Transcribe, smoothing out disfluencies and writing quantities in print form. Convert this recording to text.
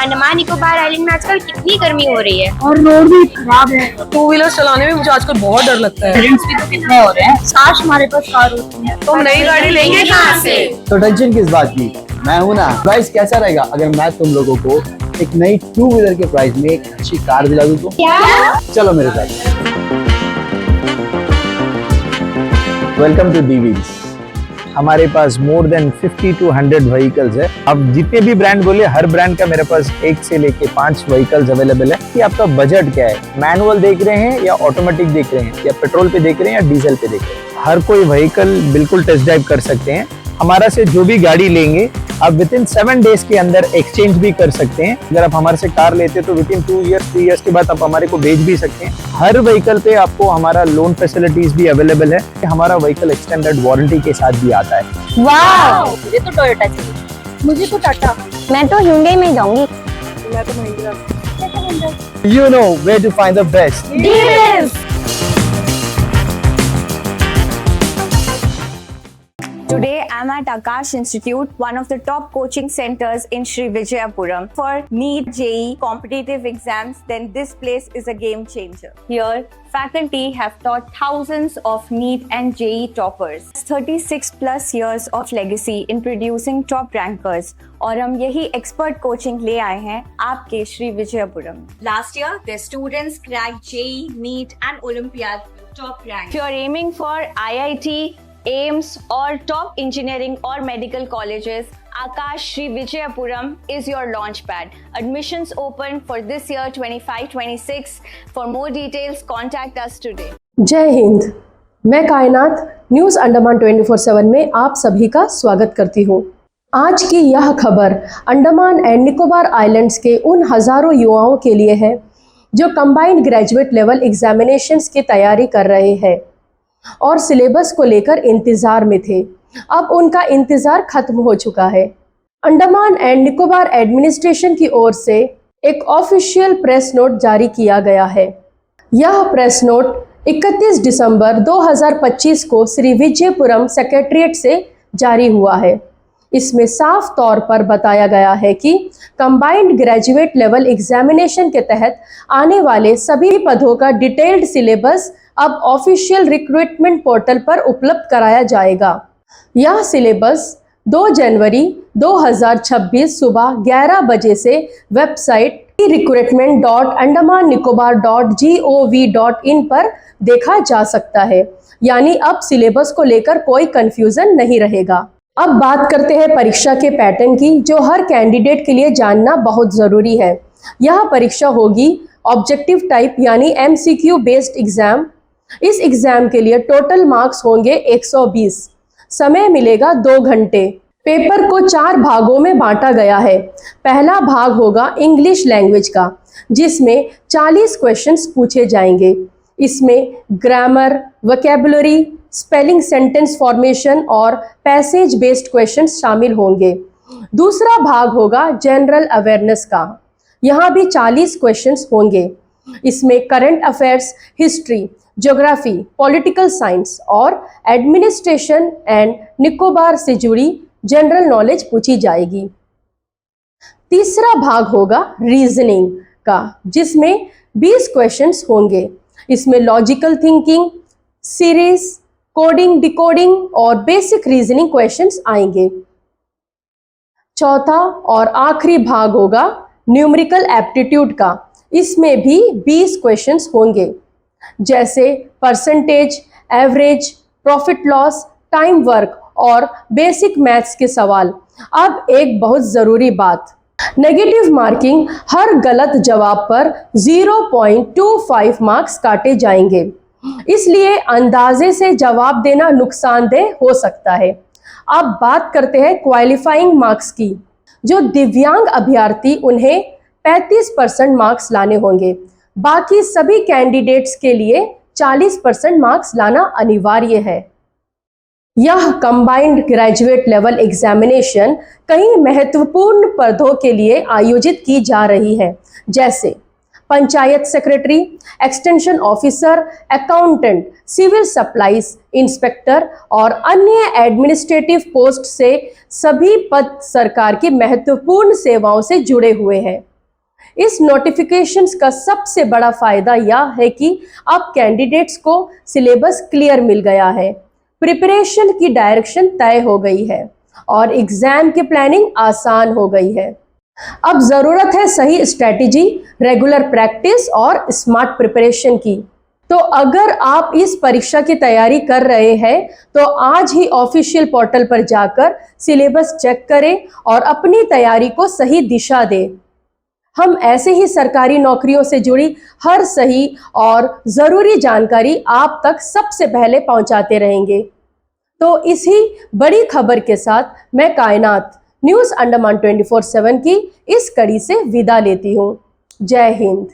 Andaman Nicobar island में आजकल कितनी गर्मी हो रही है और रोड भी खराब है। टू व्हीलर चलाने में मुझे आजकल बहुत डर लगता है। एक्सीडेंट्स भी तो कितने हो रहे हैं। काश हमारे पास कार होती है। तो हम नई गाड़ी लेंगे कहाँ से? तो टेंशन किस बात की, मैं हूँ ना। प्राइस कैसा रहेगा अगर मैं तुम लोगों को एक नई टू व्हीलर के प्राइस में एक अच्छी कार दिला दूँ तो? क्या? चलो मेरे साथ। Welcome to the Wheels. हमारे पास मोर देन 50 to 100 व्हीकल्स है। अब जितने भी ब्रांड बोले, हर ब्रांड का मेरे पास 1 से लेके 5 व्हीकल्स अवेलेबल है। कि आपका बजट क्या है, मैनुअल देख रहे हैं या ऑटोमेटिक देख रहे हैं, या पेट्रोल पे देख रहे हैं या डीजल पे देख रहे हैं, हर कोई व्हीकल बिल्कुल टेस्ट ड्राइव कर सकते हैं। हमारा से जो भी गाड़ी लेंगे आप विदिन 7 डेज के अंदर एक्सचेंज भी कर सकते हैं। अगर आप हमारे से कार लेते हैं तो विदिन 2 ईयर्स 3 ईयर्स के बाद आप हमारे को बेच भी सकते हैं। हर व्हीकल पे आपको हमारा लोन फैसिलिटीज भी अवेलेबल है। हमारा व्हीकल एक्सटेंडेड वारंटी के साथ भी आता है। वाह, मुझे तो टोयोटा चाहिए। मुझे तो टाटा। मैं तो Hyundai में जाऊंगी। मैं तो Mahindra. You know where to find the best. Deals! Today, I'm at Akash Institute, one of the top coaching centers in Sri Vijayapuram. For NEET, JEE, competitive exams, then this place is a game changer. Here, faculty have taught thousands of NEET and JEE toppers. 36 plus years of legacy in producing top rankers. और हम यही expert coaching ले आए हैं आपके Shri Vijayapuram. Last year, their students cracked JEE, NEET and Olympiad top rank. If you're aiming for IIT, AIMS और top engineering or medical colleges, Akash Sri Vijayapuram is your launch pad. Admissions open for this year 25-26. For more details, contact us today. जय हिंद। मैं कायनात news Andaman 24/7 में आप सभी का स्वागत करती हूँ। आज की यह खबर अंडमान एंड निकोबार आइलैंड्स के उन हज़ारों युवाओं के लिए है जो कंबाइंड ग्रेजुएट लेवल एग्जामिनेशंस की तैयारी कर रहे हैं और सिलेबस को लेकर इंतज़ार में थे। अब उनका इंतज़ार खत्म हो चुका है। अंडमान एंड निकोबार एडमिनिस्ट्रेशन की ओर से एक ऑफिशियल प्रेस नोट जारी किया गया है। यह प्रेस नोट 31 दिसंबर 2025 को श्री विजयपुरम सेक्रेटरीट से जारी हुआ है। इसमें साफ तौर पर बताया गया है कि कंबाइंड ग्रेजुएट लेवल एग्जामिनेशन के तहत आने वाले सभी पदों का डिटेल्ड सिलेबस अब ऑफिशियल रिक्रूटमेंट पोर्टल पर उपलब्ध कराया जाएगा। यह सिलेबस 2 जनवरी 2026 सुबह 11 बजे से वेबसाइट recruitment.andamannicobar.gov.in पर देखा जा सकता है। यानी अब सिलेबस को लेकर कोई कंफ्यूजन नहीं रहेगा। अब बात करते हैं परीक्षा के पैटर्न की, जो हर कैंडिडेट के लिए जानना बहुत ज़रूरी है। यह परीक्षा होगी ऑब्जेक्टिव टाइप यानी MCQ बेस्ड एग्जाम। इस एग्जाम के लिए टोटल मार्क्स होंगे 120। समय मिलेगा 2 घंटे। पेपर को 4 भागों में बांटा गया है। पहला भाग होगा इंग्लिश लैंग्वेज का, जिसमें 40 क्वेश्चंस पूछे जाएंगे। इसमें grammar, vocabulary, spelling, sentence formation और पैसेज बेस्ड क्वेश्चंस शामिल होंगे। दूसरा भाग होगा जनरल अवेयरनेस का। यहाँ भी 40 क्वेश्चंस होंगे। इसमें current affairs, history, geography, political science और एडमिनिस्ट्रेशन एंड निकोबार से जुड़ी जनरल नॉलेज पूछी जाएगी। तीसरा भाग होगा रीजनिंग का, जिसमें 20 क्वेश्चंस होंगे। इसमें logical thinking, series, coding, decoding और बेसिक रीजनिंग क्वेश्चंस आएंगे। चौथा और आखिरी भाग होगा न्यूमेरिकल एप्टीट्यूड का। इसमें भी 20 क्वेश्चंस होंगे, जैसे percentage, average, profit loss, time work और बेसिक मैथ्स के सवाल। अब एक बहुत ज़रूरी बात, नेगेटिव मार्किंग, हर गलत जवाब पर 0.25 मार्क्स काटे जाएंगे। इसलिए अंदाजे से जवाब देना नुकसानदेह हो सकता है। अब बात करते हैं क्वालिफाइंग मार्क्स की। जो दिव्यांग अभ्यर्थी, उन्हें 35% मार्क्स लाने होंगे। बाकी सभी कैंडिडेट्स के लिए 40% मार्क्स लाना अनिवार्य है। यह कंबाइंड ग्रेजुएट लेवल एग्जामिनेशन कई महत्वपूर्ण पदों के लिए आयोजित की जा रही है, जैसे panchayat secretary, extension officer, accountant, civil supplies inspector और अन्य एडमिनिस्ट्रेटिव पोस्ट से सभी पद सरकार की महत्वपूर्ण सेवाओं से जुड़े हुए हैं। इस नोटिफिकेशंस का सबसे बड़ा फायदा यह है कि अब कैंडिडेट्स को सिलेबस क्लियर मिल गया है, प्रिपरेशन की डायरेक्शन तय हो गई है और एग्जाम की प्लानिंग आसान हो गई है। अब जरूरत है सही स्ट्रेटेजी, रेगुलर प्रैक्टिस और स्मार्ट प्रिपरेशन की। तो अगर आप इस परीक्षा की तैयारी कर रहे हैं तो आज ही ऑफिशियल पोर्टल पर जाकर सिलेबस चेक करें और अपनी तैयारी को सही दिशा दें। हम ऐसे ही सरकारी नौकरियों से जुड़ी हर सही और ज़रूरी जानकारी आप तक सबसे पहले पहुंचाते रहेंगे। तो इसी बड़ी खबर के साथ मैं कायनात न्यूज़ अंडमान 24/7 की इस कड़ी से विदा लेती हूँ। जय हिंद।